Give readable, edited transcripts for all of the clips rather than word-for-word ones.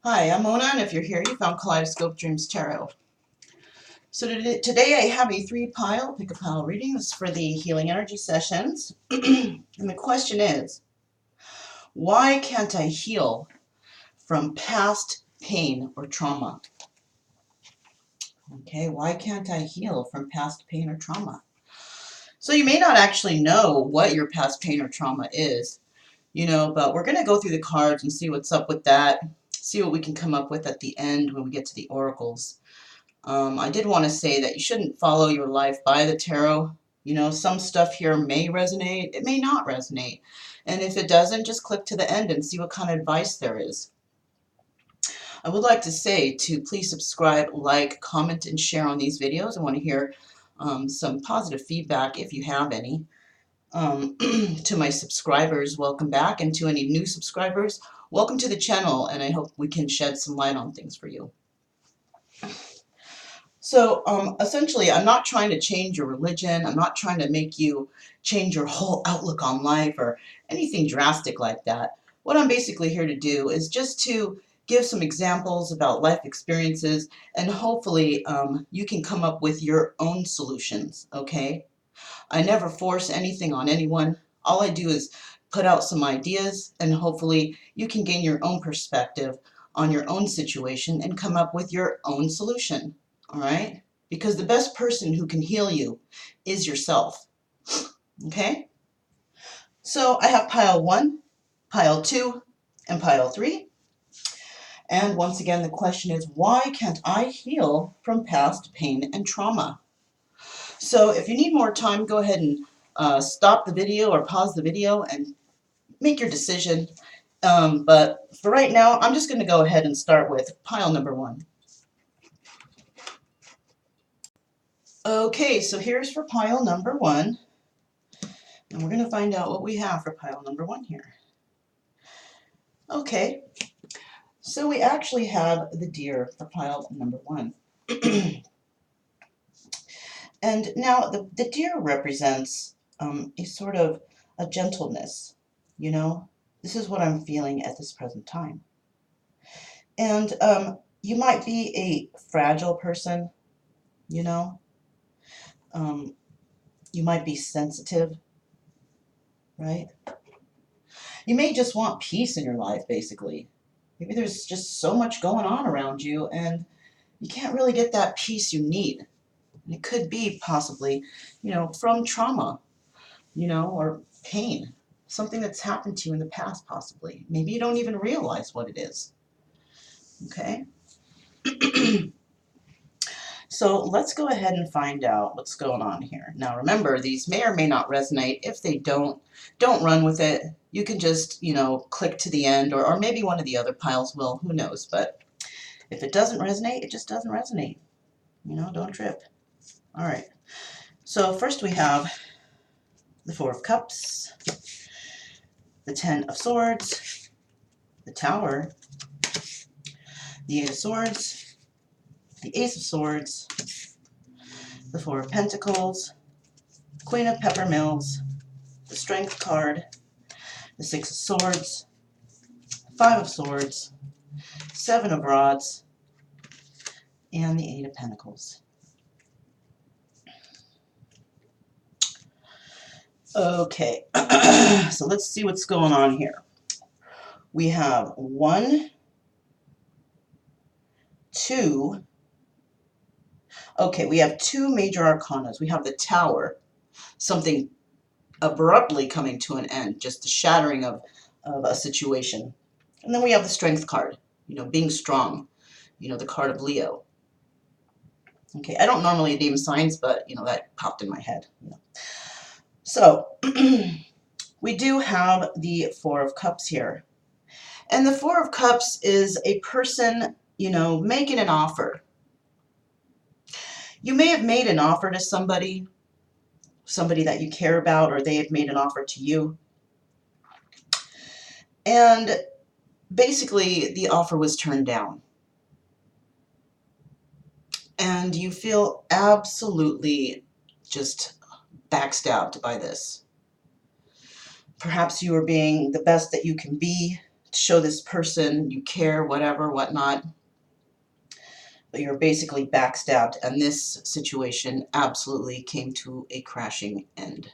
Hi, I'm Mona, and if you're here, you found Kaleidoscope Dreams Tarot. So today I have a 3-pile, pick-a-pile reading. This is for the healing energy sessions. And the question is, why can't I heal from past pain or trauma? Okay, why can't I heal from past pain or trauma? So you may not actually know what your past pain or trauma is, but we're going to go through the cards and see what's up with that, see what we can come up with at the end when we get to the oracles. I did want to say that you shouldn't follow your life by the tarot. Some stuff here may resonate, it may not resonate. And if it doesn't, just click to the end and see what kind of advice there is. I would like to say to please subscribe, like, comment, and share on these videos. I want to hear some positive feedback if you have any. To my subscribers, welcome back. And to any new subscribers, welcome to the channel. And I hope we can shed some light on things for you. So essentially, I'm not trying to change your religion. I'm not trying to make you change your whole outlook on life or anything drastic like that. What I'm basically here to do is just to give some examples about life experiences, and hopefully you can come up with your own solutions, okay? I never force anything on anyone. All I do is put out some ideas, and hopefully you can gain your own perspective on your own situation and come up with your own solution. All right? Because the best person who can heal you is yourself. Okay? So I have pile 1, pile 2, and pile 3. And once again, the question is, why can't I heal from past pain and trauma? So if you need more time, go ahead and stop the video or pause the video and make your decision. But for right now, I'm just going to go ahead and start with pile number 1. Okay, so here's for pile number 1, and we're going to find out what we have for pile number 1 here. Okay, so we actually have the deer for pile number 1. And now the deer represents a sort of a gentleness, This is what I'm feeling at this present time. And you might be a fragile person, You might be sensitive, right? You may just want peace in your life, basically. Maybe there's just so much going on around you, and you can't really get that peace you need. And it could be possibly, from trauma, or pain. Something that's happened to you in the past, possibly. Maybe you don't even realize what it is. Okay? So let's go ahead and find out what's going on here. Now remember, these may or may not resonate. If they don't run with it. You can just, click to the end, or maybe one of the other piles will, who knows. But if it doesn't resonate, it just doesn't resonate. Don't trip. All right. So first we have the 4 of Cups, the 10 of Swords, the Tower, the 8 of Swords, the Ace of Swords, the 4 of Pentacles, Queen of Peppermills, the Strength card, the 6 of Swords, 5 of Swords, 7 of Rods, and the 8 of Pentacles. Okay, so let's see what's going on here. We have 1, 2. Okay, we have 2 major arcanas. We have the Tower, something abruptly coming to an end, just the shattering of a situation. And then we have the Strength card, being strong, the card of Leo. Okay, I don't normally name signs, but, that popped in my head. So, we do have the 4 of Cups here. And the 4 of Cups is a person, making an offer. You may have made an offer to somebody that you care about, or they have made an offer to you. And basically, the offer was turned down. And you feel absolutely just backstabbed by this. Perhaps you are being the best that you can be show this person you care, whatever, whatnot, but you're basically backstabbed, and this situation absolutely came to a crashing end.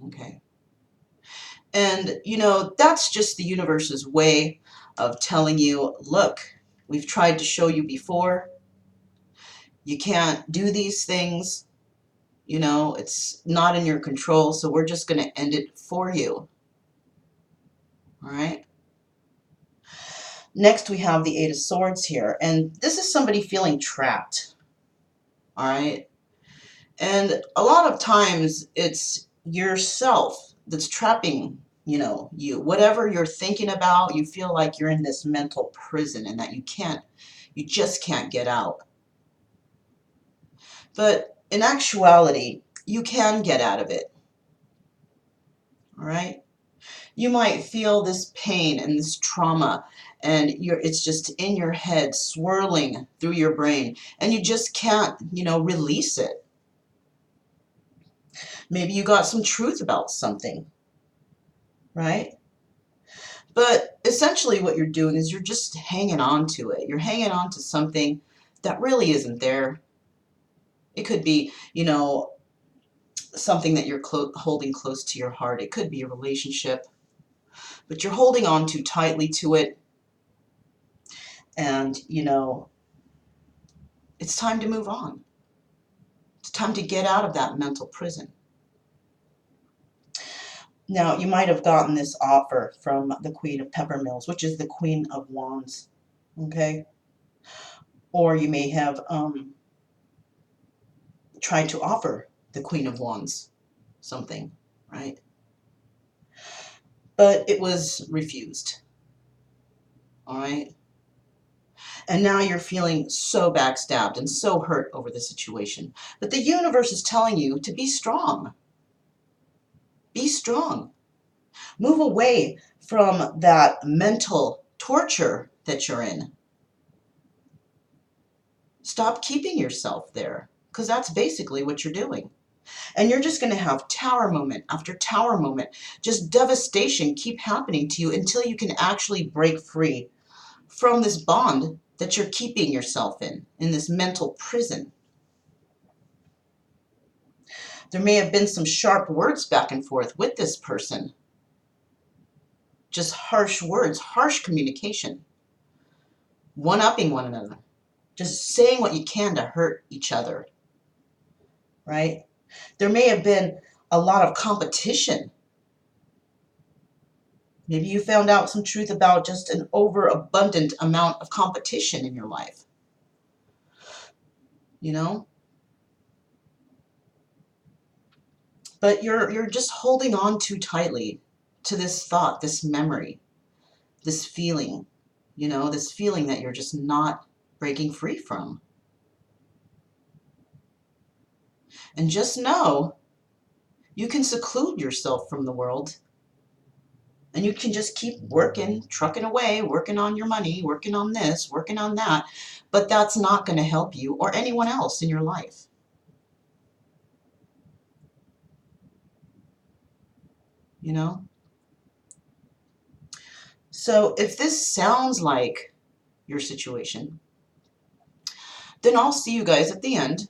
Okay. And, you know, that's just the universe's way of telling you, look, we've tried to show you before, you can't do these things, you know, it's not in your control, so we're just going to end it for you. All right. Next, we have the Eight of Swords here, and this is somebody feeling trapped. All right. And a lot of times it's yourself that's trapping, you know, you. Whatever you're thinking about, you feel like you're in this mental prison and that you just can't get out. But in actuality, you can get out of it. All right? You might feel this pain and this trauma, and it's just in your head, swirling through your brain, and you just can't, you know, release it. Maybe you got some truth about something, right? But essentially what you're doing is you're just hanging on to it. You're hanging on to something that really isn't there. It could be, you know, something that you're holding close to your heart. It could be a relationship, but you're holding on too tightly to it. And, you know, it's time to move on. It's time to get out of that mental prison. Now, you might have gotten this offer from the Queen of Peppermills, which is the Queen of Wands, okay? Or you may have tried to offer the Queen of Wands something, right? But it was refused, all right? And now you're feeling so backstabbed and so hurt over the situation. But the universe is telling you to be strong. Be strong. Move away from that mental torture that you're in. Stop keeping yourself there, because that's basically what you're doing. And you're just going to have tower moment after tower moment, just devastation keep happening to you until you can actually break free from this bond that you're keeping yourself in this mental prison. There may have been some sharp words back and forth with this person. Just harsh words, harsh communication, one-upping one another, just saying what you can to hurt each other, right? There may have been a lot of competition. Maybe you found out some truth about just an overabundant amount of competition in your life. You know? But you're just holding on too tightly to this thought, this memory, this feeling, you know, this feeling that you're just not breaking free from. And just know you can seclude yourself from the world, and you can just keep working, trucking away, working on your money, working on this, working on that, but that's not going to help you or anyone else in your life. You know? So if this sounds like your situation, then I'll see you guys at the end,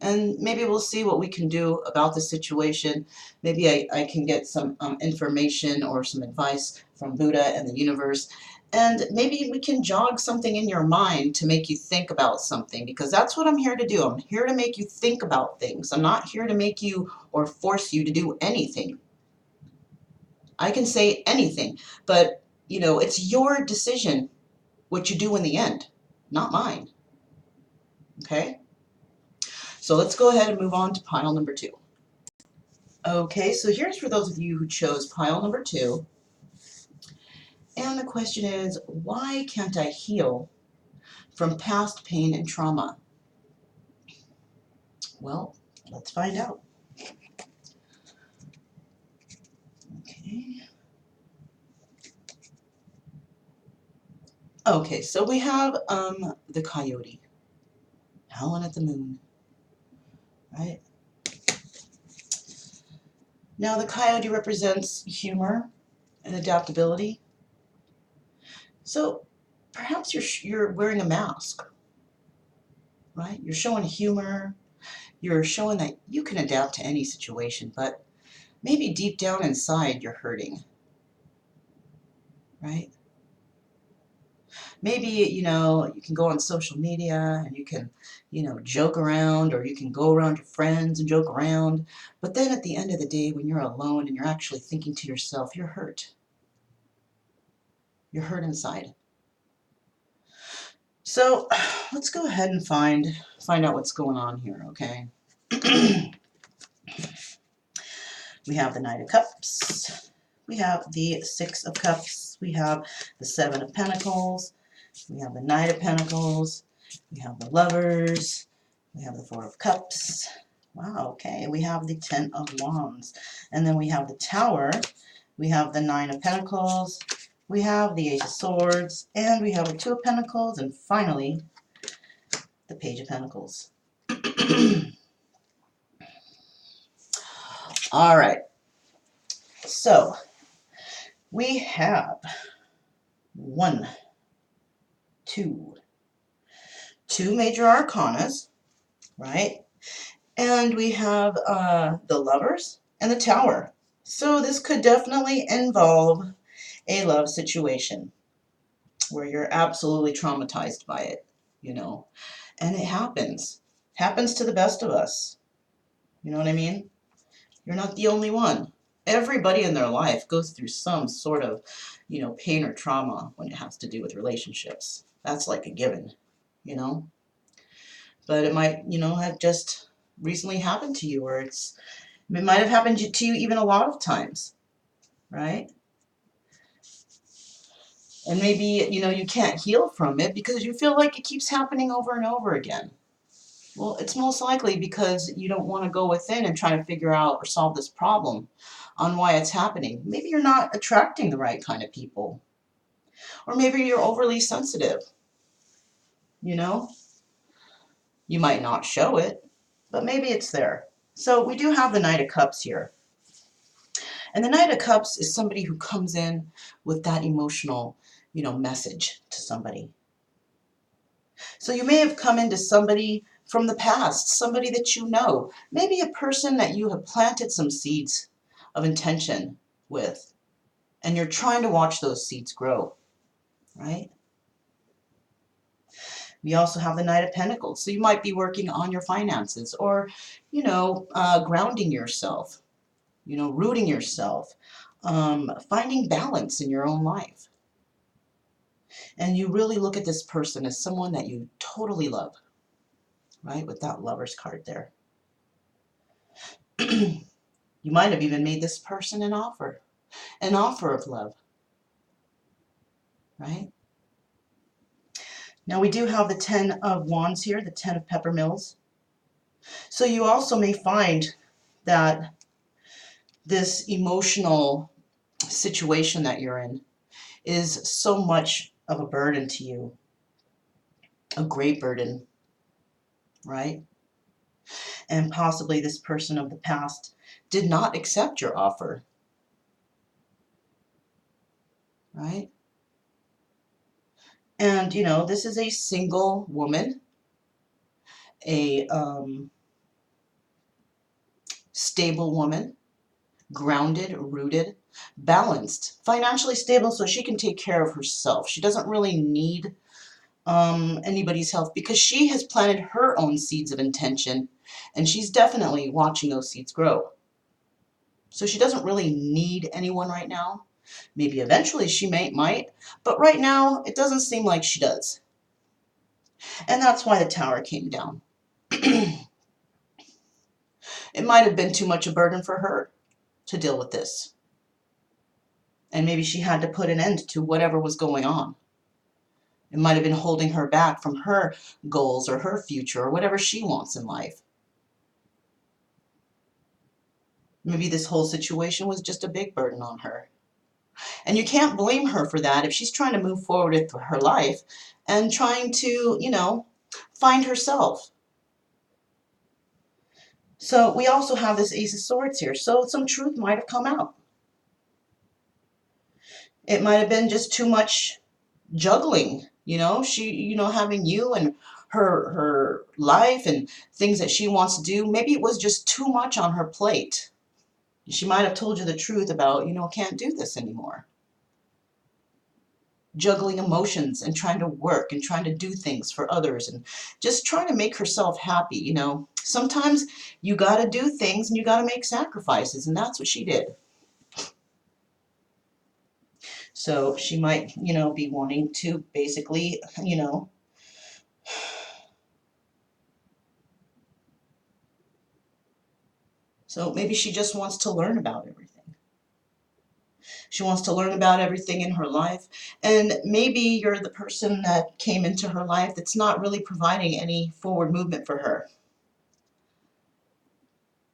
and maybe we'll see what we can do about the situation. Maybe I can get some information or some advice from Buddha and the universe, and maybe we can jog something in your mind to make you think about something, because that's what I'm here to do. I'm here to make you think about things. I'm not here to make you or force you to do anything. I can say anything, but you know, it's your decision what you do in the end, not mine. Okay? So let's go ahead and move on to pile number 2. Okay, so here's for those of you who chose pile number 2. And the question is, why can't I heal from past pain and trauma? Well, let's find out. Okay. Okay, so we have the coyote howling at the moon, right? Now the coyote represents humor and adaptability. So perhaps you're wearing a mask, right? You're showing humor. You're showing that you can adapt to any situation, but maybe deep down inside you're hurting, right? Maybe, you can go on social media and you can, joke around, or you can go around your friends and joke around. But then at the end of the day, when you're alone and you're actually thinking to yourself, you're hurt. You're hurt inside. So let's go ahead and find out what's going on here, okay? We have the Knight of Cups. We have the Six of Cups. We have the Seven of Pentacles. We have the Knight of Pentacles. We have the Lovers. We have the Four of Cups. Wow, okay. We have the Ten of Wands. And then we have the Tower. We have the Nine of Pentacles. We have the Ace of Swords. And we have the Two of Pentacles. And finally, the Page of Pentacles. All right. So, we have two major arcanas, right? And we have the Lovers and the Tower. So this could definitely involve a love situation where you're absolutely traumatized by it, and it happens. Happens to the best of us. You know what I mean? You're not the only one. Everybody in their life goes through some sort of, pain or trauma when it has to do with relationships. That's like a given, you know? But it might, have just recently happened to you, or it might have happened to you even a lot of times, right? And maybe, you can't heal from it because you feel like it keeps happening over and over again. Well, it's most likely because you don't want to go within and try to figure out or solve this problem on why it's happening. Maybe you're not attracting the right kind of people. Or maybe you're overly sensitive, you know? You might not show it, but maybe it's there. So we do have the Knight of Cups here. And the Knight of Cups is somebody who comes in with that emotional, message to somebody. So you may have come into somebody from the past, somebody that you know, maybe a person that you have planted some seeds of intention with, and you're trying to watch those seeds grow, right? We also have the Knight of Pentacles. So you might be working on your finances, or, grounding yourself, rooting yourself, finding balance in your own life. And you really look at this person as someone that you totally love, right? With that Lover's card there. You might have even made this person an offer of love, right? Now we do have the Ten of Wands here, the Ten of Peppermills. So you also may find that this emotional situation that you're in is so much of a burden to you, a great burden, right? And possibly this person of the past did not accept your offer, right? And, this is a single woman, a stable woman, grounded, rooted, balanced, financially stable so she can take care of herself. She doesn't really need anybody's help because she has planted her own seeds of intention, and she's definitely watching those seeds grow. So she doesn't really need anyone right now. Maybe eventually she might, but right now it doesn't seem like she does. And that's why the Tower came down. It might have been too much a burden for her to deal with this. And maybe she had to put an end to whatever was going on. It might have been holding her back from her goals or her future or whatever she wants in life. Maybe this whole situation was just a big burden on her. And you can't blame her for that if she's trying to move forward with her life and trying to, find herself. So we also have this Ace of Swords here. So some truth might have come out. It might have been just too much, juggling, having you and her life and things that she wants to do. Maybe it was just too much on her plate. She might have told you the truth about, can't do this anymore. Juggling emotions and trying to work and trying to do things for others and just trying to make herself happy. Sometimes you got to do things and you got to make sacrifices, and that's what she did. So she might, be wanting to basically, so maybe she just wants to learn about everything. She wants to learn about everything in her life. And maybe you're the person that came into her life that's not really providing any forward movement for her.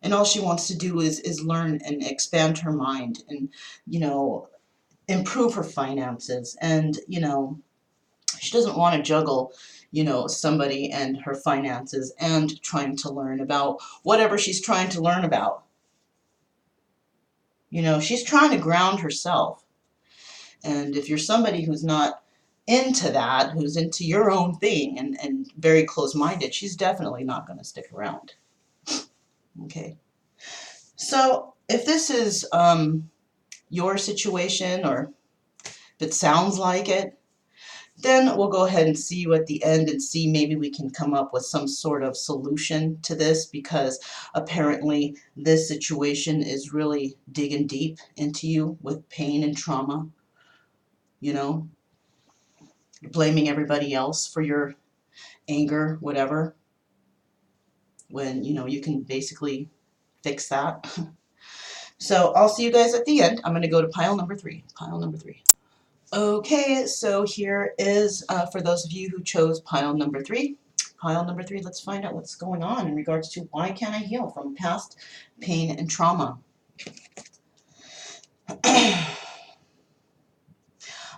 And all she wants to do is learn and expand her mind and, you know, improve her finances. And, she doesn't want to juggle, somebody and her finances and trying to learn about whatever she's trying to learn about. She's trying to ground herself. And if you're somebody who's not into that, who's into your own thing and very close-minded, she's definitely not going to stick around. Okay. So if this is your situation, or if it sounds like it, then we'll go ahead and see you at the end and see maybe we can come up with some sort of solution to this, because apparently this situation is really digging deep into you with pain and trauma. You're blaming everybody else for your anger, whatever, when you can basically fix that. So I'll see you guys at the end. I'm going to go to pile number 3. Pile number 3. Okay, so here is, for those of you who chose pile number 3. Pile number 3, let's find out what's going on in regards to why can't I heal from past pain and trauma.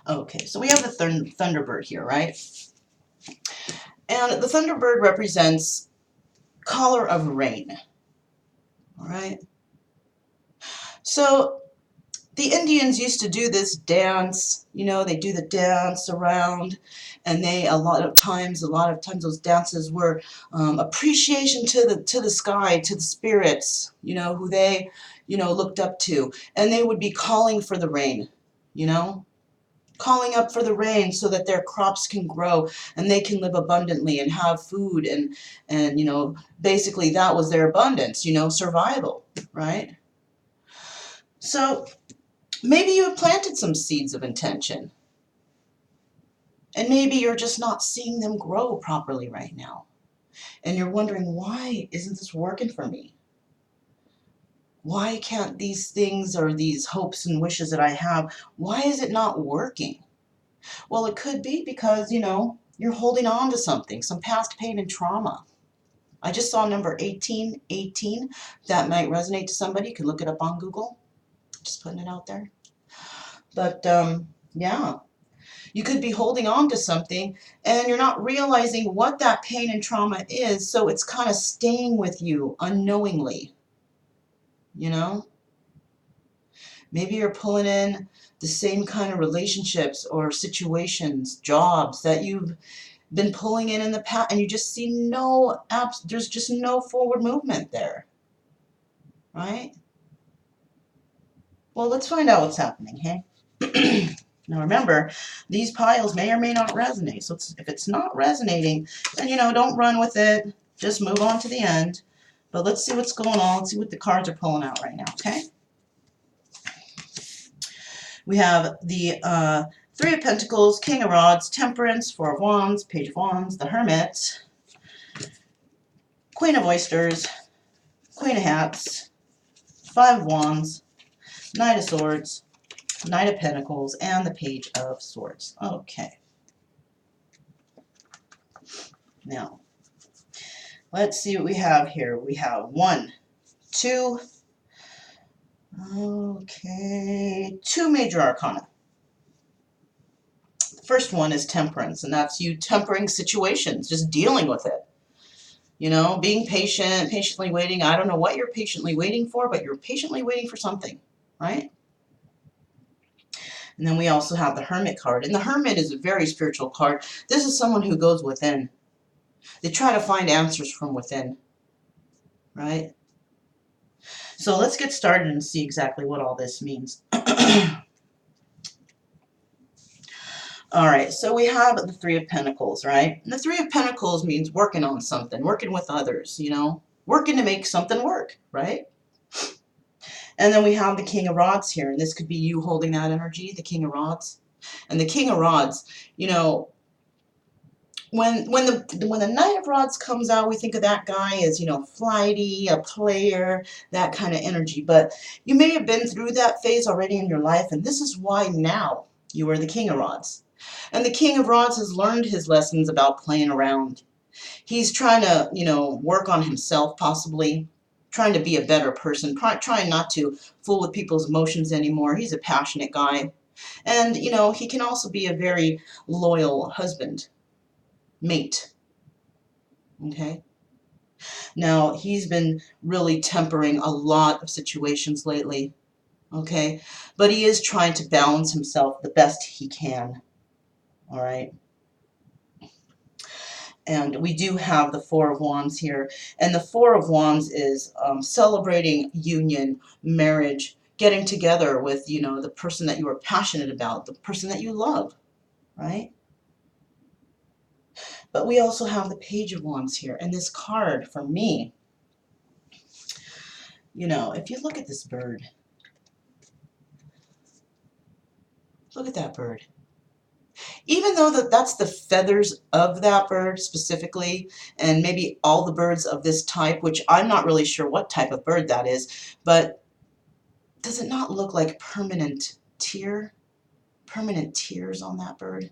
Okay, so we have the Thunderbird here, right? And the Thunderbird represents color of rain. All right. So the Indians used to do this dance, they do the dance around, and a lot of times those dances were appreciation to the sky, to the spirits, who they, looked up to, and they would be calling for the rain, calling up for the rain so that their crops can grow and they can live abundantly and have food, and basically that was their abundance, survival, right? So maybe you have planted some seeds of intention, and maybe you're just not seeing them grow properly right now. And you're wondering, why isn't this working for me? Why can't these things or these hopes and wishes that I have, why is it not working? Well, it could be because, you're holding on to something, some past pain and trauma. I just saw number 1818. That might resonate to somebody. You can look it up on Google. Just putting it out there. But, yeah. You could be holding on to something and you're not realizing what that pain and trauma is, so it's kind of staying with you unknowingly, Maybe you're pulling in the same kind of relationships or situations, jobs that you've been pulling in the past, and you just see there's just no forward movement there, right? Well, let's find out what's happening, hey? Now remember, these piles may or may not resonate. So if it's not resonating, then, don't run with it. Just move on to the end. But let's see what's going on. Let's see what the cards are pulling out right now, okay? We have the Three of Pentacles, King of Rods, Temperance, Four of Wands, Page of Wands, the Hermit, Queen of Oysters, Queen of Hats, Five of Wands, Knight of Swords, Knight of Pentacles, and the Page of Swords. Okay. Now, let's see what we have here. We have 1, 2, okay, 2 major arcana. The first one is Temperance, and that's you tempering situations, just dealing with it. Being patient, patiently waiting. I don't know what you're patiently waiting for, but you're patiently waiting for something, right? And then we also have the Hermit card. And the Hermit is a very spiritual card. This is someone who goes within. They try to find answers from within, right? So let's get started and see exactly what all this means. All right, so we have the Three of Pentacles, right? And the Three of Pentacles means working on something, working with others, you know, working to make something work, right? And then we have the King of Rods here, and this could be you holding that energy, the King of Rods. And the King of Rods, you know, when the Knight of Rods comes out, we think of that guy as, you know, flighty, a player, that kind of energy. But you may have been through that phase already in your life, and this is why now you are the King of Rods. And the King of Rods has learned his lessons about playing around. He's trying to, you know, work on himself, possibly trying to be a better person, trying not to fool with people's emotions anymore. He's a passionate guy. And, you know, he can also be a very loyal husband, mate. Okay. Now, he's been really tempering a lot of situations lately. Okay. But he is trying to balance himself the best he can. All right. And we do have the Four of Wands here. And the Four of Wands is celebrating union, marriage, getting together with, you know, the person that you are passionate about, the person that you love, right? But we also have the Page of Wands here. And this card, for me, you know, if you look at this bird, look at that bird. Even though that's the feathers of that bird specifically, and maybe all the birds of this type, which I'm not really sure what type of bird that is, but does it not look like permanent tears on that bird?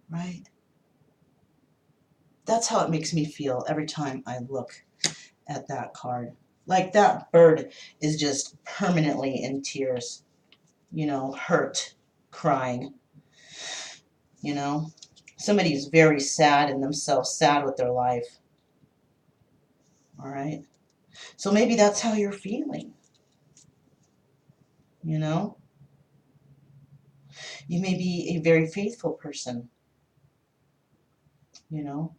Right? That's how it makes me feel every time I look at that card. Like that bird is just permanently in tears, you know, hurt, crying, you know. Somebody who's very sad in themselves, sad with their life. All right? So maybe that's how you're feeling, you know. You may be a very faithful person, you know.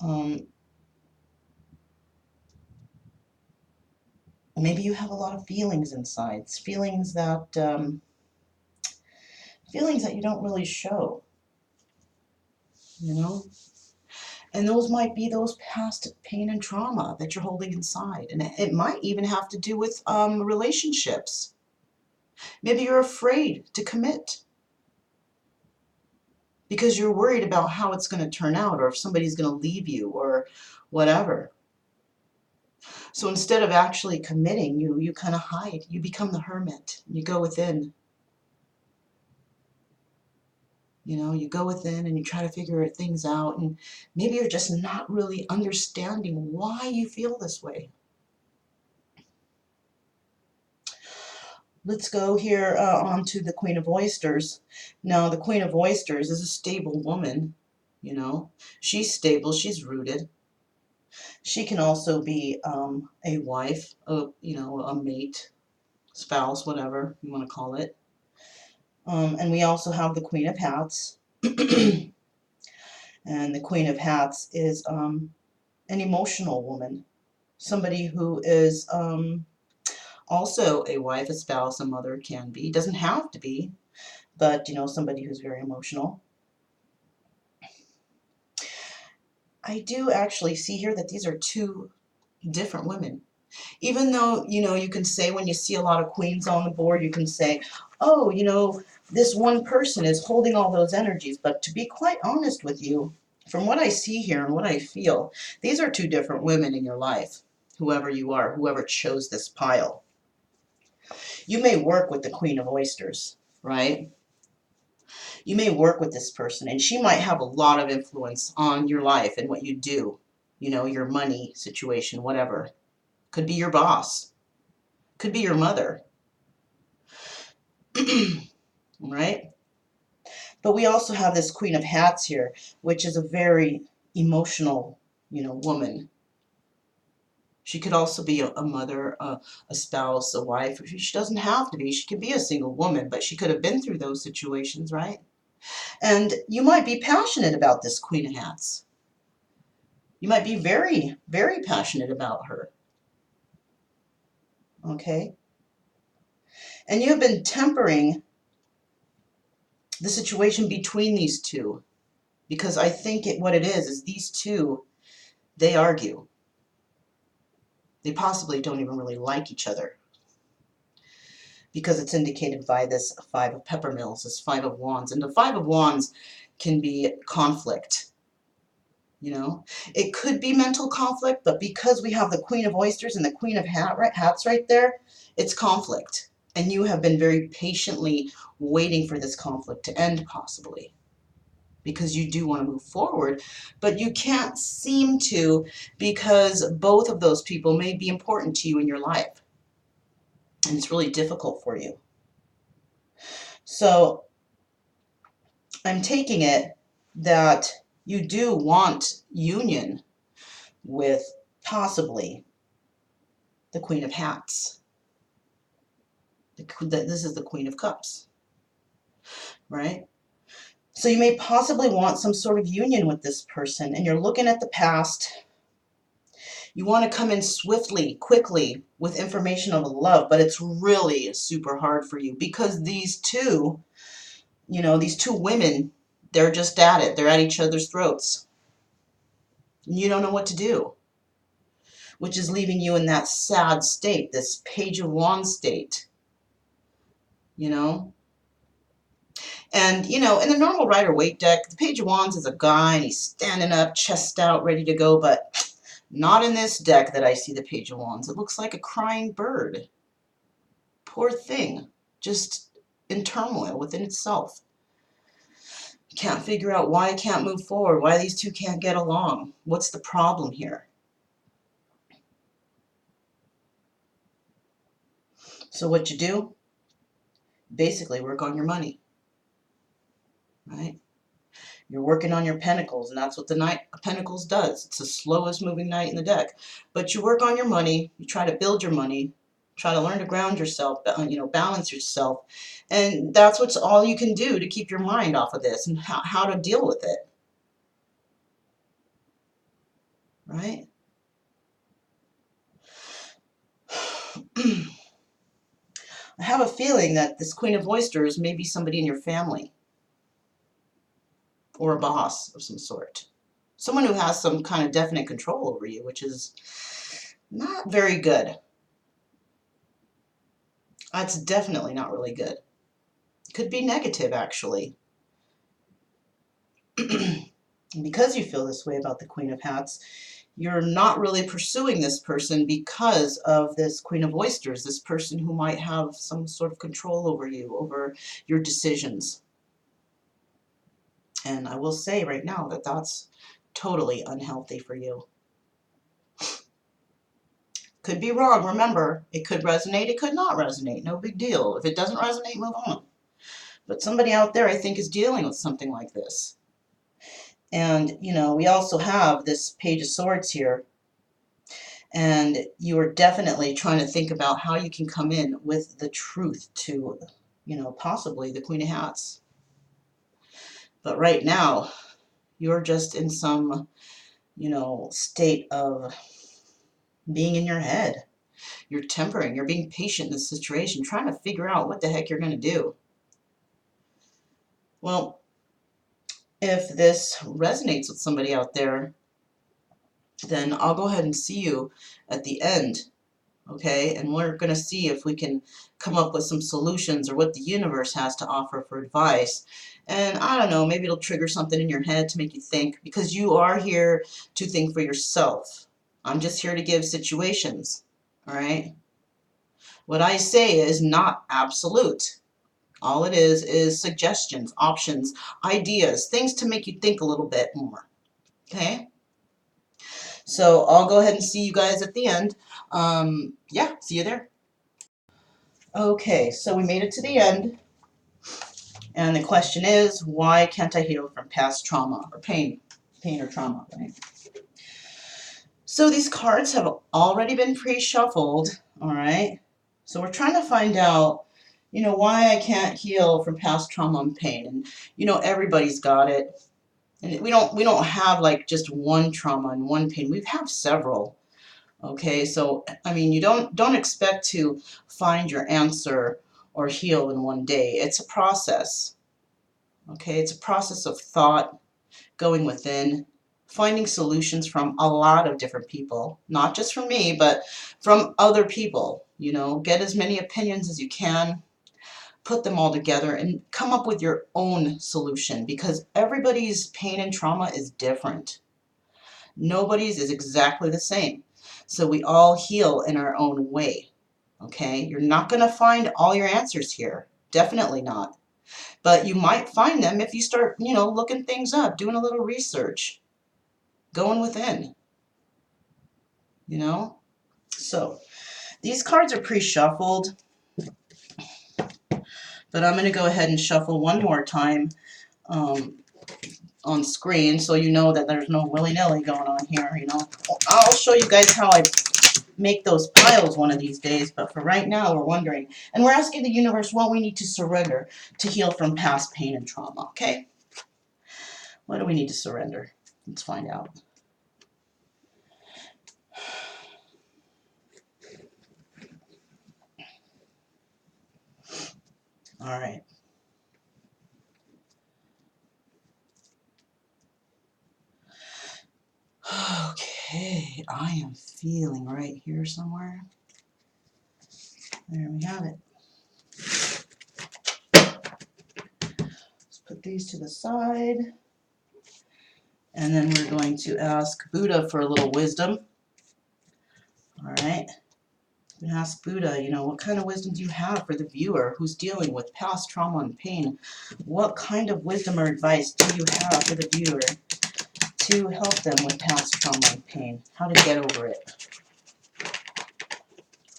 Um, maybe you have a lot of feelings inside, feelings that you don't really show, you know. And those might be those past pain and trauma that you're holding inside. And it might even have to do with relationships. Maybe you're afraid to commit because you're worried about how it's going to turn out, or if somebody's going to leave you, or whatever. So instead of actually committing, you kind of hide. You become the hermit. You go within. You know, you go within and you try to figure things out. And maybe you're just not really understanding why you feel this way. Let's go here on to the Queen of Oysters. Now, the Queen of Oysters is a stable woman. You know, she's stable. She's rooted. She can also be a wife, you know, a mate, spouse, whatever you want to call it. And we also have the Queen of Hats. And the Queen of Hats is an emotional woman, somebody who is also a wife, a spouse, a mother, can be. Doesn't have to be, but, you know, somebody who's very emotional. I do actually see here that these are two different women. Even though, you know, you can say when you see a lot of queens on the board, you can say, oh, you know, this one person is holding all those energies. But to be quite honest with you, from what I see here and what I feel, these are two different women in your life, whoever you are, whoever chose this pile. You may work with the Queen of Oysters, right? You may work with this person, and she might have a lot of influence on your life and what you do, you know, your money situation, whatever. Could be your boss, could be your mother, right? But we also have this Queen of Hats here, which is a very emotional, you know, woman. She could also be a mother, a spouse, a wife. She doesn't have to be. She could be a single woman, but she could have been through those situations, right? And you might be passionate about this Queen of Hats. You might be very, very passionate about her. Okay? And you have been tempering the situation between these two, because I think what it is these two, they argue. They possibly don't even really like each other, because it's indicated by this Five of Peppermills, this Five of Wands. And the Five of Wands can be conflict. You know, it could be mental conflict, but because we have the Queen of Oysters and the Queen of Hats right there, it's conflict. And you have been very patiently waiting for this conflict to end, possibly, because you do want to move forward, but you can't seem to, because both of those people may be important to you in your life. And it's really difficult for you. So I'm taking it that you do want union with possibly the Queen of Hats. This is the Queen of Cups, right? So you may possibly want some sort of union with this person, and you're looking at the past. You want to come in swiftly, quickly, with information of love, but it's really super hard for you, because these two, these two women, they're just at it. They're at each other's throats. You don't know what to do, which is leaving you in that sad state, this Page of Wands state, you know? And, in the normal Rider-Waite deck, the Page of Wands is a guy, and he's standing up, chest out, ready to go, but not in this deck that I see the Page of Wands. It looks like a crying bird. Poor thing. Just in turmoil within itself. Can't figure out why it can't move forward, why these two can't get along. What's the problem here? So what you do? Basically work on your money, right? You're working on your pentacles, and that's what the Knight of Pentacles does. It's the slowest moving knight in the deck. But you work on your money, you try to build your money, try to learn to ground yourself, balance yourself. And that's what's all you can do to keep your mind off of this and how to deal with it. Right? I have a feeling that this Queen of Oysters may be somebody in your family, or a boss of some sort. Someone who has some kind of definite control over you, which is not very good. That's definitely not really good. Could be negative, actually. Because you feel this way about the Queen of Hats, you're not really pursuing this person because of this Queen of Oysters, this person who might have some sort of control over you, over your decisions. And I will say right now that that's totally unhealthy for you. Could be wrong. Remember, it could resonate, it could not resonate. No big deal. If it doesn't resonate, move on. But somebody out there, I think, is dealing with something like this. And, we also have this Page of Swords here. And you are definitely trying to think about how you can come in with the truth to, possibly the Queen of Hats. But right now, you're just in some, state of being in your head. You're tempering, you're being patient in this situation, trying to figure out what the heck you're going to do. Well, if this resonates with somebody out there, then I'll go ahead and see you at the end, okay? And we're going to see if we can come up with some solutions, or what the universe has to offer for advice. And I don't know, maybe it'll trigger something in your head to make you think, because you are here to think for yourself. I'm just here to give situations, all right? What I say is not absolute. All it is suggestions, options, ideas, things to make you think a little bit more, okay? So I'll go ahead and see you guys at the end. Yeah, see you there. Okay, so we made it to the end. And the question is, why can't I heal from past trauma or pain or trauma, right? So these cards have already been pre-shuffled, all right? So we're trying to find out, why I can't heal from past trauma and pain. And, everybody's got it. And we don't have like just one trauma and one pain. We have several. Okay, so I mean, you don't expect to find your answer or heal in one day. It's a process. Okay, it's a process of thought, going within, finding solutions from a lot of different people, not just from me, but from other people. Get as many opinions as you can, put them all together, and come up with your own solution because everybody's pain and trauma is different. Nobody's is exactly the same. So we all heal in our own way. Okay? You're not going to find all your answers here. Definitely not. But you might find them if you start, looking things up, doing a little research, going within, you know? So these cards are pre-shuffled, but I'm going to go ahead and shuffle one more time um, on screen so you know that there's no willy-nilly going on here, I'll show you guys how I make those piles one of these days, but for right now we're wondering, and we're asking the universe what we need to surrender to heal from past pain and trauma, okay? What do we need to surrender? Let's find out. All right. Okay, I am feeling right here somewhere. There we have it. Let's put these to the side. And then we're going to ask Buddha for a little wisdom. All right. We ask Buddha, what kind of wisdom do you have for the viewer who's dealing with past trauma and pain? What kind of wisdom or advice do you have for the viewer to help them with past trauma and pain? How to get over it?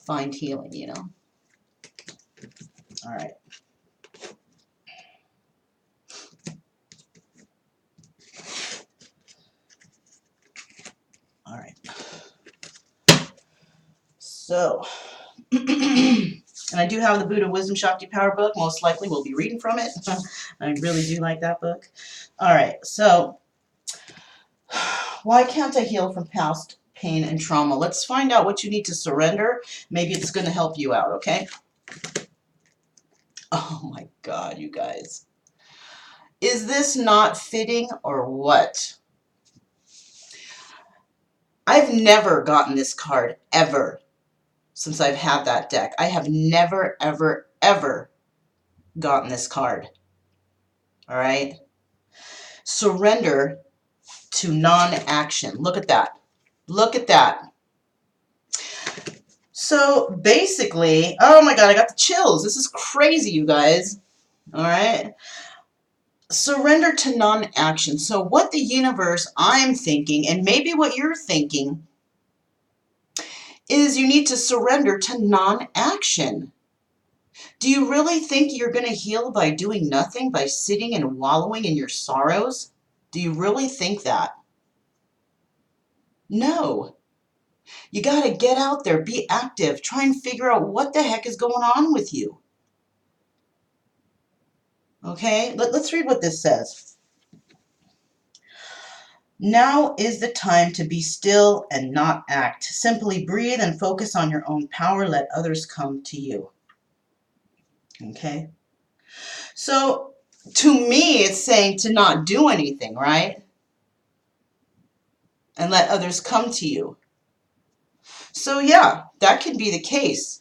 Find healing, All right. All right. So, and I do have the Buddha Wisdom Shakti Power book. Most likely we'll be reading from it. I really do like that book. All right. So, why can't I heal from past pain and trauma? Let's find out what you need to surrender. Maybe it's going to help you out, okay? Oh my God, you guys. Is this not fitting or what? I've never gotten this card ever since I've had that deck. I have never, ever, ever gotten this card. All right? Surrender to non-action. Look at that. Look at that. So basically, oh my God, I got the chills. This is crazy, you guys. All right. Surrender to non-action. So what the universe, I'm thinking, and maybe what you're thinking, is you need to surrender to non-action. Do you really think you're going to heal by doing nothing, by sitting and wallowing in your sorrows? Do you really think that? No. You got to get out there, be active, try and figure out what the heck is going on with you. Okay, let's read what this says. Now is the time to be still and not act. Simply breathe and focus on your own power. Let others come to you. Okay? So, to me, it's saying to not do anything, right? And let others come to you. So, yeah, that can be the case.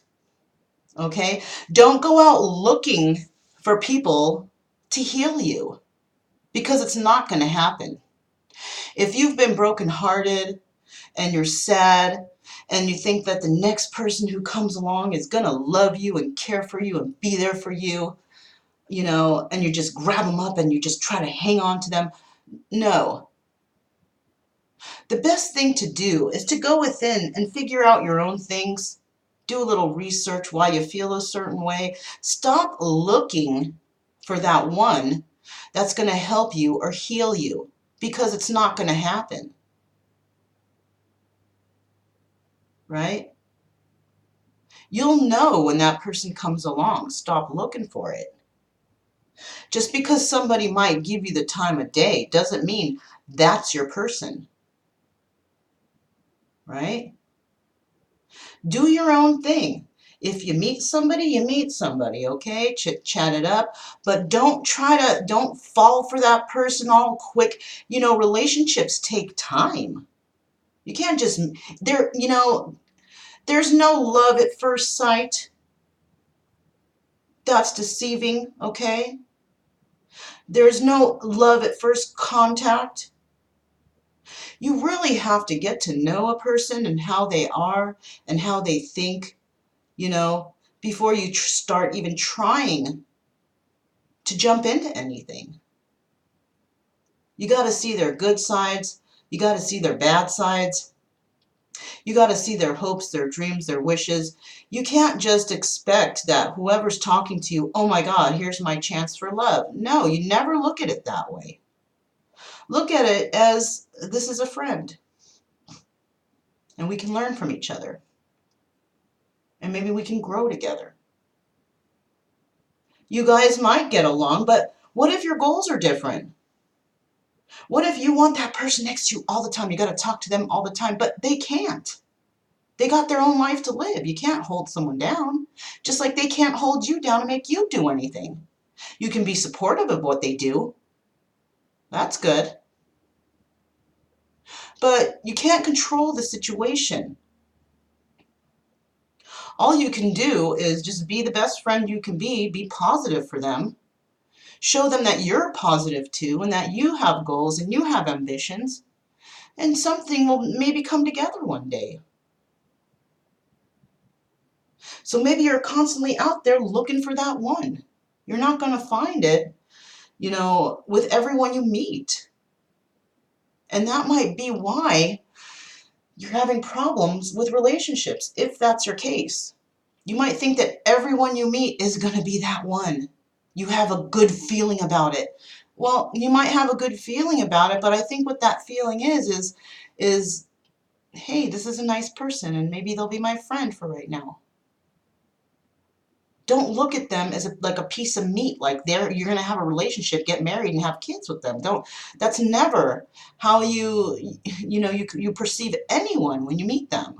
Okay? Don't go out looking for people to heal you because it's not going to happen. If you've been brokenhearted and you're sad and you think that the next person who comes along is going to love you and care for you and be there for you, and you just grab them up and you just try to hang on to them, no. The best thing to do is to go within and figure out your own things. Do a little research why you feel a certain way. Stop looking for that one that's going to help you or heal you because it's not going to happen. right? You'll know when that person comes along. Stop looking for it. Just because somebody might give you the time of day doesn't mean that's your person, right? Do your own thing. If you meet somebody, you meet somebody, okay? Chat it up, but don't fall for that person all quick. Relationships take time. You can't just, there's no love at first sight. That's deceiving, okay? There's no love at first contact. You really have to get to know a person and how they are and how they think, you know, before you start even trying to jump into anything. You got to see their good sides. You got to see their bad sides. You got to see their hopes, their dreams, their wishes. You can't just expect that whoever's talking to you, oh my God, here's my chance for love. No, you never look at it that way. Look at it as this is a friend and we can learn from each other and maybe we can grow together. You guys might get along, but what if your goals are different? What if you want that person next to you all the time? You got to talk to them all the time, but they can't. They got their own life to live. You can't hold someone down, just like they can't hold you down and make you do anything. You can be supportive of what they do. That's good. But you can't control the situation. All you can do is just be the best friend you can be positive for them. Show them that you're positive too and that you have goals and you have ambitions and something will maybe come together one day. So maybe you're constantly out there looking for that one. You're not going to find it, with everyone you meet. And that might be why you're having problems with relationships, if that's your case. You might think that everyone you meet is going to be that one. You have a good feeling about it. Well, you might have a good feeling about it, but I think what that feeling is, hey, this is a nice person and maybe they'll be my friend for right now. Don't look at them as like a piece of meat, like you're going to have a relationship, get married and have kids with them. Don't. That's never how you perceive anyone when you meet them.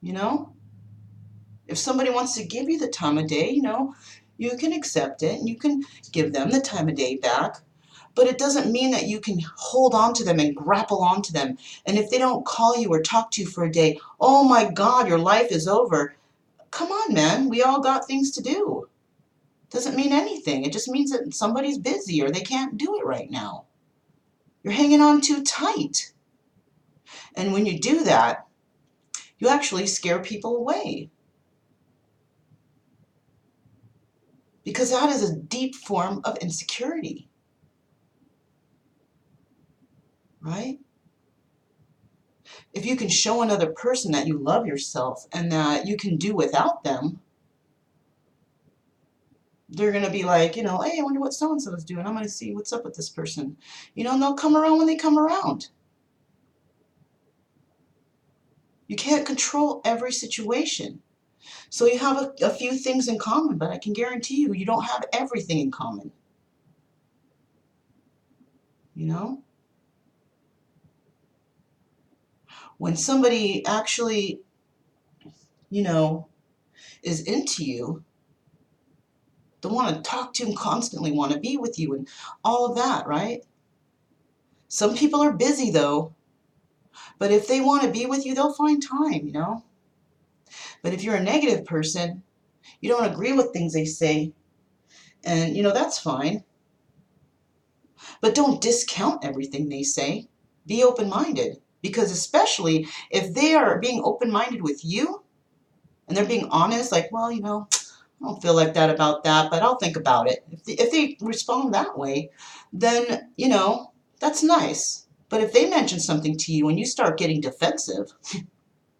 You know? If somebody wants to give you the time of day, you can accept it and you can give them the time of day back. But it doesn't mean that you can hold on to them and grapple onto them. And if they don't call you or talk to you for a day, oh my God, your life is over. Come on, man. We all got things to do. Doesn't mean anything. It just means that somebody's busy or they can't do it right now. You're hanging on too tight. And when you do that, you actually scare people away. Because that is a deep form of insecurity, right? If you can show another person that you love yourself and that you can do without them, they're going to be like, hey, I wonder what so-and-so is doing. I'm going to see what's up with this person. And they'll come around when they come around. You can't control every situation. So you have a few things in common, but I can guarantee you don't have everything in common. You know? When somebody actually, you know, is into you, they want to talk to you and constantly want to be with you and all of that, right? Some people are busy though, but if they want to be with you, they'll find time. But if you're a negative person, you don't agree with things they say, and that's fine. But don't discount everything they say. Be open-minded, because especially if they are being open-minded with you and they're being honest, like, well, I don't feel like that about that, but I'll think about it. If they respond that way, then, that's nice. But if they mention something to you and you start getting defensive,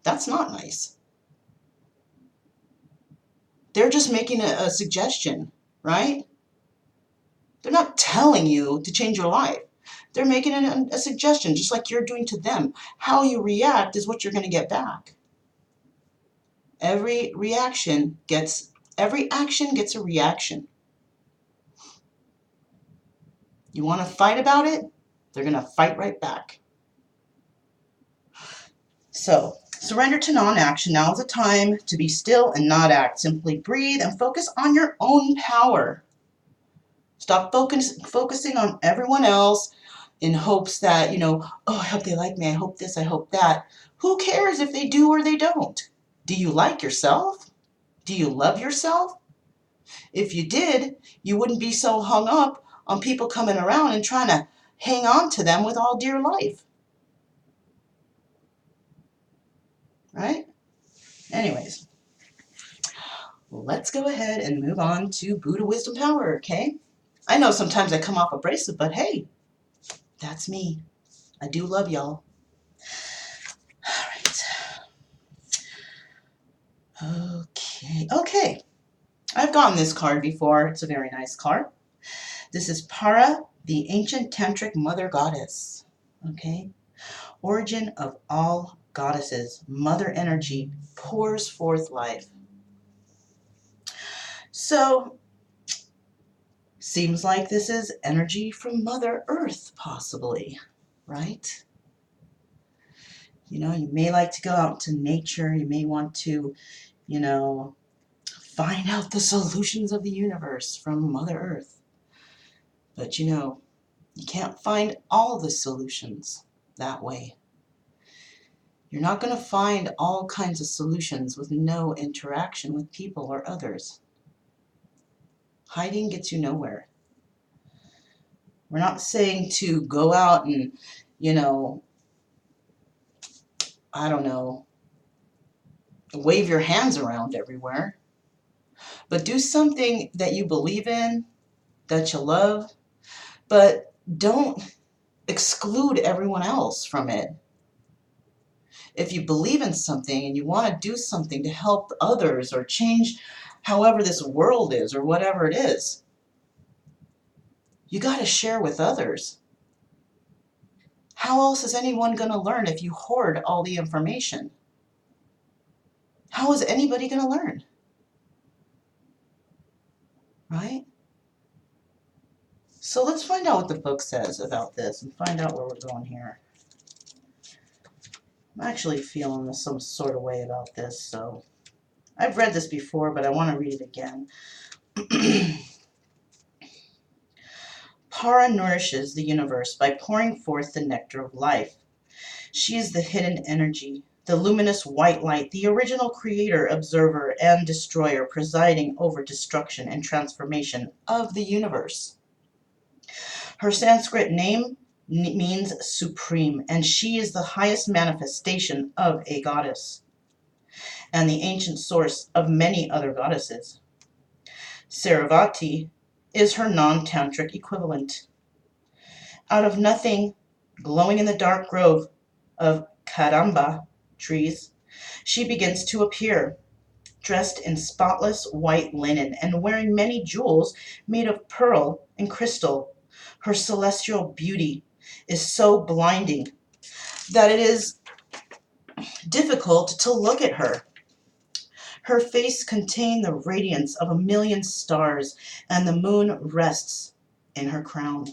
that's not nice. They're just making a suggestion, right? They're not telling you to change your life. They're making a suggestion, just like you're doing to them. How you react is what you're going to get back. Every action gets a reaction. You want to fight about it? They're going to fight right back. So, surrender to non-action. Now is the time to be still and not act. Simply breathe and focus on your own power. Stop focusing on everyone else in hopes that, oh, I hope they like me, I hope this, I hope that. Who cares if they do or they don't? Do you like yourself? Do you love yourself? If you did, you wouldn't be so hung up on people coming around and trying to hang on to them with all dear life. Right? Anyways, let's go ahead and move on to Buddha Wisdom Power, okay? I know sometimes I come off abrasive, but hey, that's me. I do love y'all. All right. Okay. I've gotten this card before. It's a very nice card. This is Para, the ancient tantric mother goddess. Okay. Origin of all goddesses. Mother energy pours forth life. So, seems like this is energy from Mother Earth, possibly, right? You may like to go out to nature. You may want to, find out the solutions of the universe from Mother Earth. But you can't find all the solutions that way. You're not going to find all kinds of solutions with no interaction with people or others. Hiding gets you nowhere. We're not saying to go out and, I don't know, wave your hands around everywhere. But do something that you believe in, that you love, but don't exclude everyone else from it. If you believe in something and you want to do something to help others or change however this world is or whatever it is, you got to share with others. How else is anyone going to learn if you hoard all the information? How is anybody going to learn? Right? So let's find out what the book says about this and find out where we're going here. I'm actually feeling some sort of way about this, so I've read this before, but I want to read it again. Para nourishes the universe by pouring forth the nectar of life. She is the hidden energy, the luminous white light, the original creator, observer, and destroyer, presiding over destruction and transformation of the universe. Her Sanskrit name means supreme, and she is the highest manifestation of a goddess, and the ancient source of many other goddesses. Saravati is her non-tantric equivalent. Out of nothing, glowing in the dark grove of Kadamba trees, she begins to appear, dressed in spotless white linen and wearing many jewels made of pearl and crystal. Her celestial beauty is so blinding that it is difficult to look at her. Her face contains the radiance of 1,000,000 stars, and the moon rests in her crown.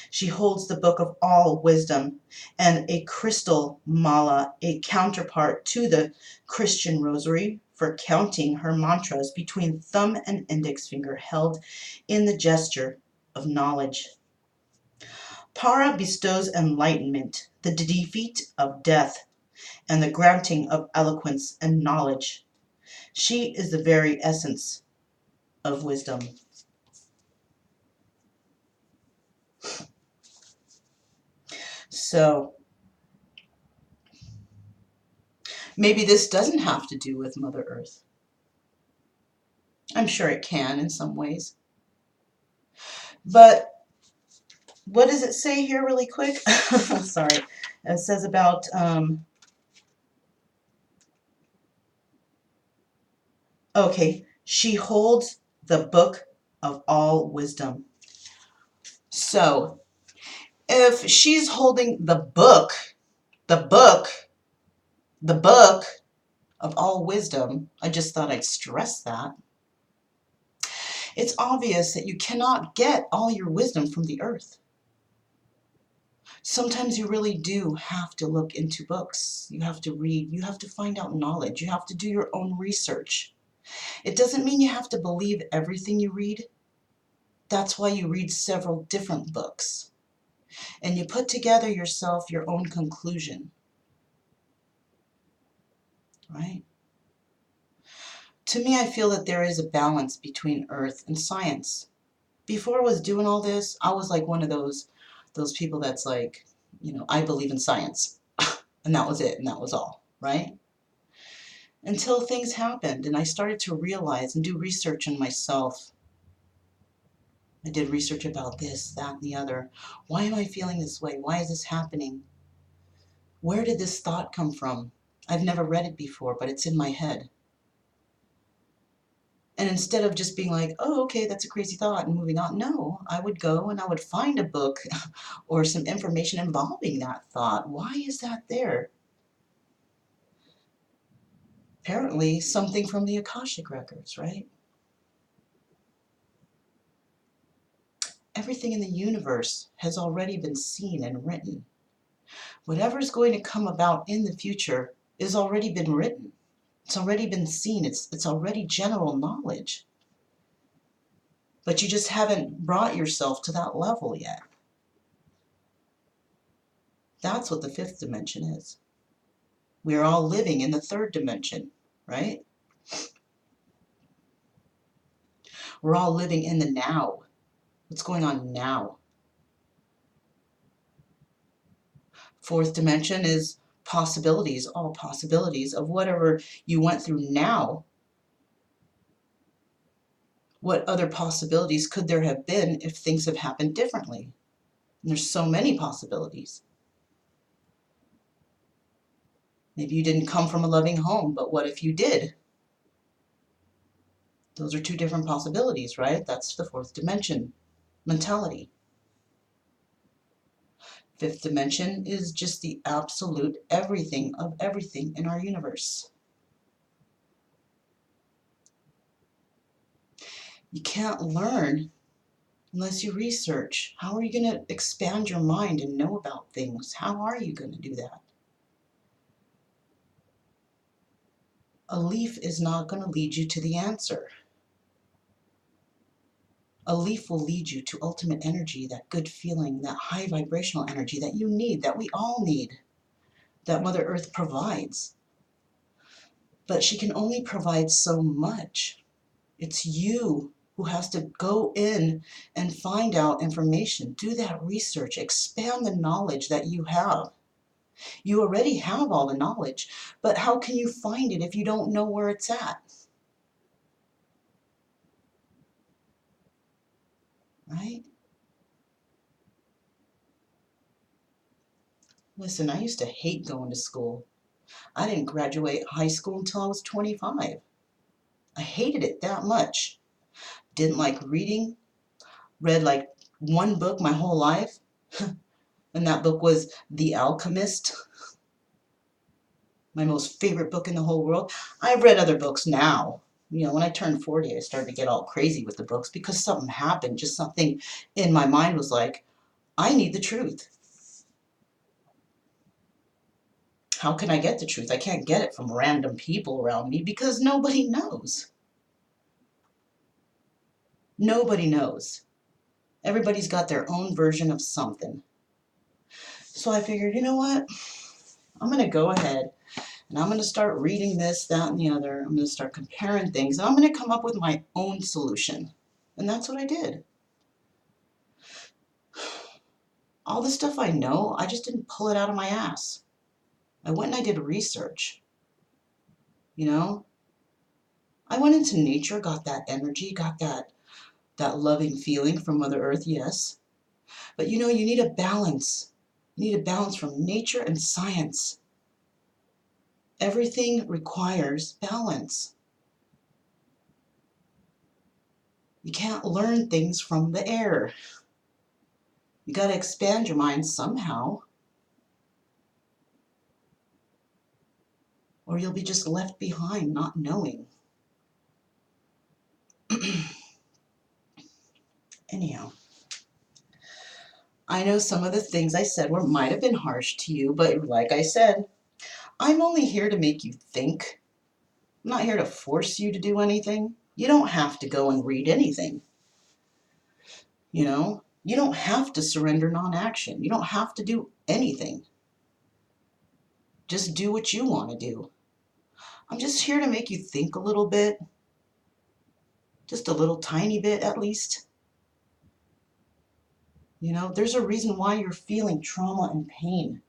She holds the book of all wisdom and a crystal mala, a counterpart to the Christian rosary, for counting her mantras between thumb and index finger, held in the gesture of knowledge. Para bestows enlightenment, the defeat of death, and the granting of eloquence and knowledge. She is the very essence of wisdom. So maybe this doesn't have to do with Mother Earth. I'm sure it can in some ways. But what does it say here really quick? Sorry. It says about okay, she holds the book of all wisdom. So If she's holding the book, the book of all wisdom, I just thought I'd stress that. It's obvious that you cannot get all your wisdom from the earth. Sometimes you really do have to look into books. You have to read. You have to find out knowledge. You have to do your own research. It doesn't mean you have to believe everything you read. That's why you read several different books. And you put together yourself your own conclusion. Right? To me, I feel that there is a balance between earth and science. Before I was doing all this, I was like one of those people that's like, I believe in science. And that was it, and that was all, right? Until things happened and I started to realize and do research on myself. I did research about this, that, and the other. Why am I feeling this way? Why is this happening? Where did this thought come from? I've never read it before, but it's in my head. And instead of just being like, oh, okay, that's a crazy thought and moving on, no, I would go and I would find a book or some information involving that thought. Why is that there? Apparently something from the Akashic records, right? Everything in the universe has already been seen and written. Whatever's going to come about in the future is already been written. It's already been seen. It's already general knowledge. But you just haven't brought yourself to that level yet. That's what the fifth dimension is. We're all living in the third dimension, right? We're all living in the now. What's going on now? Fourth dimension is possibilities, all possibilities of whatever you went through now. What other possibilities could there have been if things have happened differently? And there's so many possibilities. Maybe you didn't come from a loving home, but what if you did? Those are two different possibilities, right? That's the fourth dimension mentality. Fifth dimension is just the absolute everything of everything in our universe. You can't learn unless you research. How are you going to expand your mind and know about things? How are you going to do that? A leaf is not going to lead you to the answer. A leaf will lead you to ultimate energy, that good feeling, that high vibrational energy that you need, that we all need, that Mother Earth provides. But she can only provide so much. It's you who has to go in and find out information, do that research, expand the knowledge that you have. You already have all the knowledge, but how can you find it if you don't know where it's at? Right? Listen, I used to hate going to school. I didn't graduate high school until I was 25. I hated it that much. Didn't like reading. Read like one book my whole life, and that book was The Alchemist, my most favorite book in the whole world. I've read other books now. When I turned 40, I started to get all crazy with the books because something happened. Just something in my mind was like, I need the truth. How can I get the truth? I can't get it from random people around me because nobody knows. Nobody knows. Everybody's got their own version of something. So I figured, you know what? I'm going to go ahead and I'm going to start reading this, that, and the other. I'm going to start comparing things, and I'm going to come up with my own solution. And that's what I did. All the stuff I know, I just didn't pull it out of my ass. I went and I did research. You know, I went into nature, got that energy, got that loving feeling from Mother Earth, yes. But you need a balance. You need a balance from nature and science. Everything requires balance. You can't learn things from the air. You got to expand your mind somehow, or you'll be just left behind not knowing. Anyhow, I know some of the things I said might have been harsh to you, but like I said, I'm only here to make you think. I'm not here to force you to do anything. You don't have to go and read anything, you know? You don't have to surrender non-action. You don't have to do anything. Just do what you want to do. I'm just here to make you think a little bit, just a little tiny bit at least. You know, there's a reason why you're feeling trauma and pain.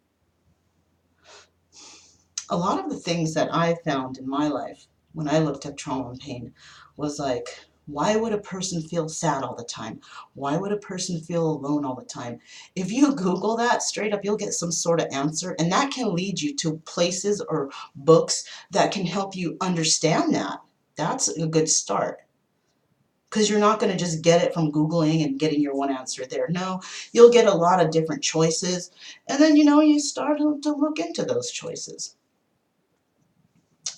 A lot of the things that I found in my life when I looked at trauma and pain was like, why would a person feel sad all the time? Why would a person feel alone all the time? If you Google that straight up, you'll get some sort of answer, and that can lead you to places or books that can help you understand that. That's a good start. Because you're not going to just get it from Googling and getting your one answer there. No, you'll get a lot of different choices. And then, you start to look into those choices.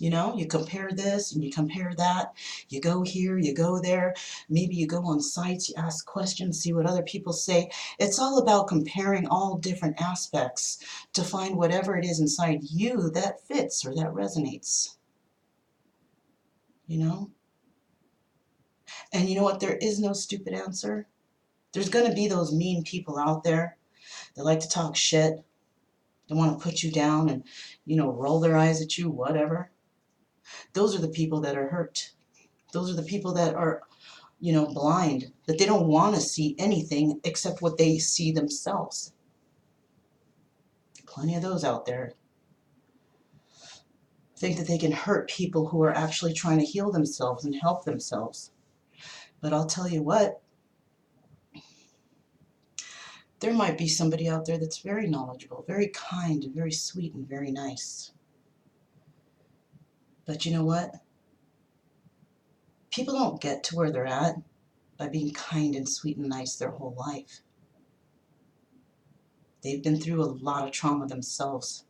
You compare this and you compare that. You go here, you go there. Maybe you go on sites, you ask questions, see what other people say. It's all about comparing all different aspects to find whatever it is inside you that fits or that resonates. You know? And you know what? There is no stupid answer. There's going to be those mean people out there that like to talk shit. They want to put you down and, roll their eyes at you, whatever. Those are the people that are hurt. Those are the people that are, blind, that they don't want to see anything except what they see themselves. Plenty of those out there. Think that they can hurt people who are actually trying to heal themselves and help themselves. But I'll tell you what, there might be somebody out there that's very knowledgeable, very kind, and very sweet, and very nice. But you know what? People don't get to where they're at by being kind and sweet and nice their whole life. They've been through a lot of trauma themselves.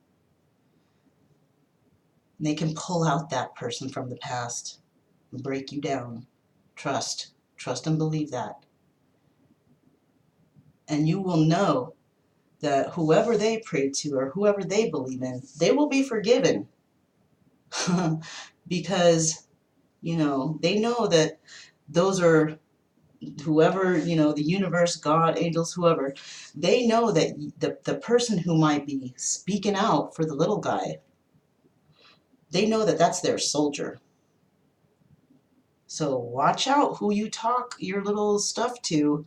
And they can pull out that person from the past and break you down. Trust. Trust and believe that. And you will know that whoever they pray to or whoever they believe in, they will be forgiven. Because, they know that those are whoever, the universe, God, angels, whoever, they know that the person who might be speaking out for the little guy, they know that that's their soldier. So watch out who you talk your little stuff to,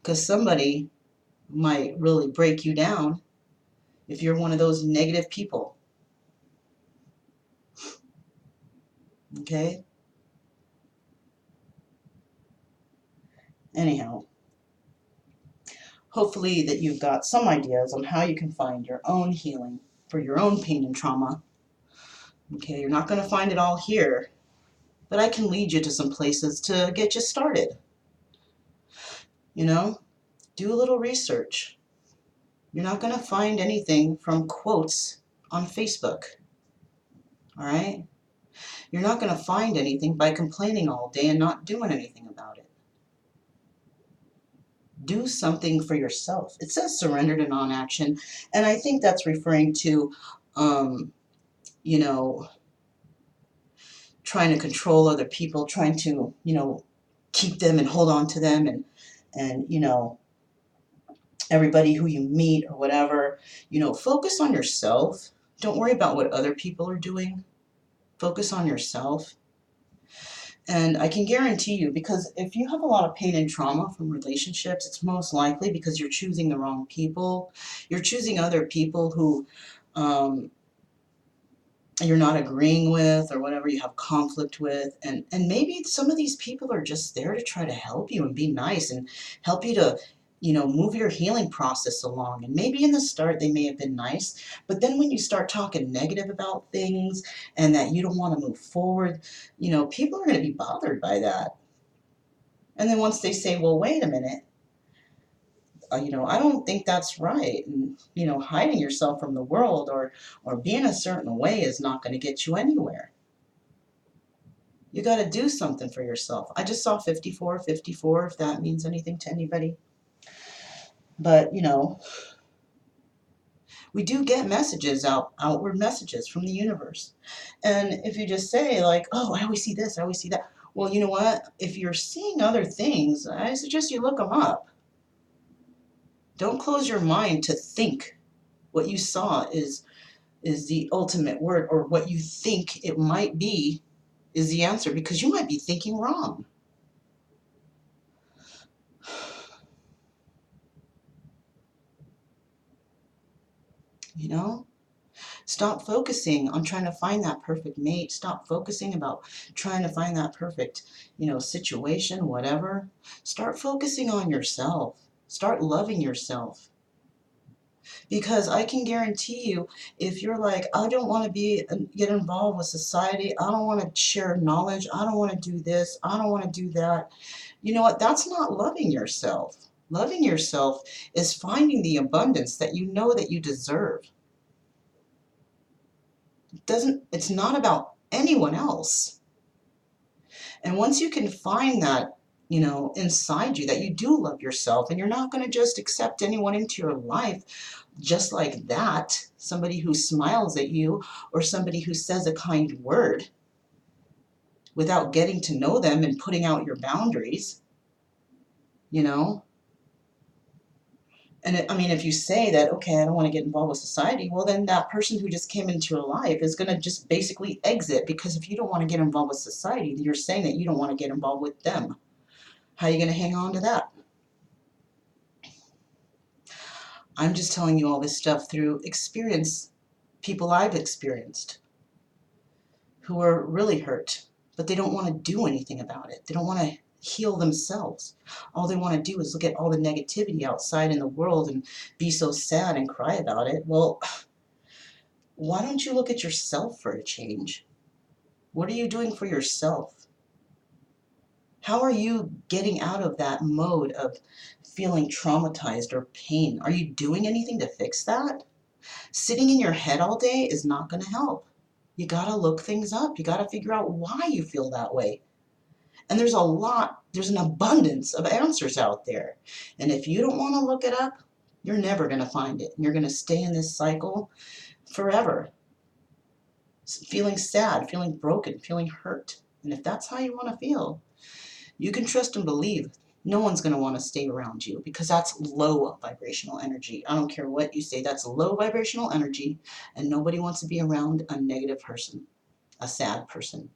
because somebody might really break you down if you're one of those negative people. Okay? Anyhow, hopefully that you've got some ideas on how you can find your own healing for your own pain and trauma. Okay, you're not going to find it all here, but I can lead you to some places to get you started. Do a little research. You're not going to find anything from quotes on Facebook. All right? You're not going to find anything by complaining all day and not doing anything about it. Do something for yourself. It says surrender to non-action, and I think that's referring to, you know, trying to control other people, trying to, keep them and hold on to them, and everybody who you meet or whatever, focus on yourself. Don't worry about what other people are doing. Focus on yourself. And I can guarantee you, because if you have a lot of pain and trauma from relationships, it's most likely because you're choosing the wrong people. You're choosing other people who um, you're not agreeing with or whatever, you have conflict with. And maybe some of these people are just there to try to help you and be nice and help you to, move your healing process along. And maybe in the start they may have been nice, but then when you start talking negative about things and that you don't want to move forward, people are going to be bothered by that. And then once they say, well, wait a minute, I don't think that's right. And, hiding yourself from the world or being a certain way is not going to get you anywhere. You got to do something for yourself. I just saw 54, if that means anything to anybody. But, we do get messages outward messages from the universe. And if you just say like, oh, I always see this, I always see that. Well, you know what? If you're seeing other things, I suggest you look them up. Don't close your mind to think what you saw is the ultimate word, or what you think it might be is the answer, because you might be thinking wrong. You know? Stop focusing on trying to find that perfect mate. Stop focusing about trying to find that perfect, situation, whatever. Start focusing on yourself. Start loving yourself. Because I can guarantee you, if you're like, I don't want to get involved with society, I don't want to share knowledge, I don't want to do this, I don't want to do that, you know what? That's not loving yourself. Loving yourself is finding the abundance that you know that you deserve. It's not about anyone else. And once you can find that, inside you, that you do love yourself, and you're not going to just accept anyone into your life just like that, somebody who smiles at you or somebody who says a kind word without getting to know them and putting out your boundaries, you know? And if you say that, okay, I don't want to get involved with society, well, then that person who just came into your life is going to just basically exit, because if you don't want to get involved with society, you're saying that you don't want to get involved with them. How are you going to hang on to that? I'm just telling you all this stuff through experience, people I've experienced who are really hurt, but they don't want to do anything about it. They don't want to heal themselves. All they want to do is look at all the negativity outside in the world and be so sad and cry about it. Well, why don't you look at yourself for a change? What are you doing for yourself? How are you getting out of that mode of feeling traumatized or pain? Are you doing anything to fix that? Sitting in your head all day is not going to help. You got to look things up. You got to figure out why you feel that way. And there's an abundance of answers out there. And if you don't want to look it up, you're never going to find it. And you're going to stay in this cycle forever, feeling sad, feeling broken, feeling hurt. And if that's how you want to feel, you can trust and believe no one's going to want to stay around you, because that's low vibrational energy. I don't care what you say, that's low vibrational energy, and nobody wants to be around a negative person, a sad person.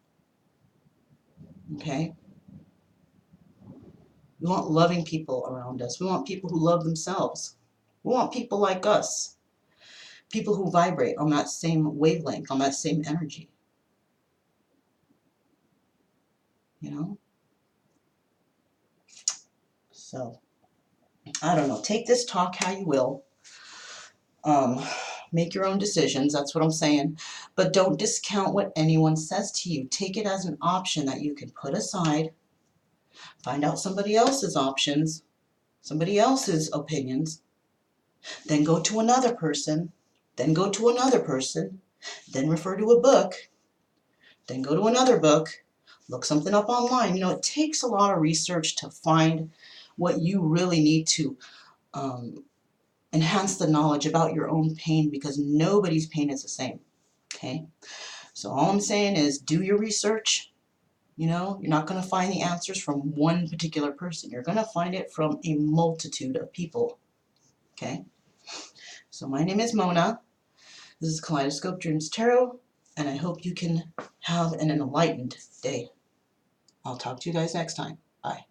Okay? We want loving people around us. We want people who love themselves. We want people like us, people who vibrate on that same wavelength, on that same energy. You know? So, I don't know. Take this talk how you will. Um, Make your own decisions. That's what I'm saying. But don't discount what anyone says to you. Take it as an option that you can put aside. Find out somebody else's options, somebody else's opinions. Then go to another person. Then go to another person. Then refer to a book. Then go to another book. Look something up online. It takes a lot of research to find what you really need to enhance the knowledge about your own pain, because nobody's pain is the same. Okay? So all I'm saying is do your research. You're not going to find the answers from one particular person. You're going to find it from a multitude of people. Okay? So my name is Mona. This is Kaleidoscope Dreams Tarot, and I hope you can have an enlightened day. I'll talk to you guys next time. Bye.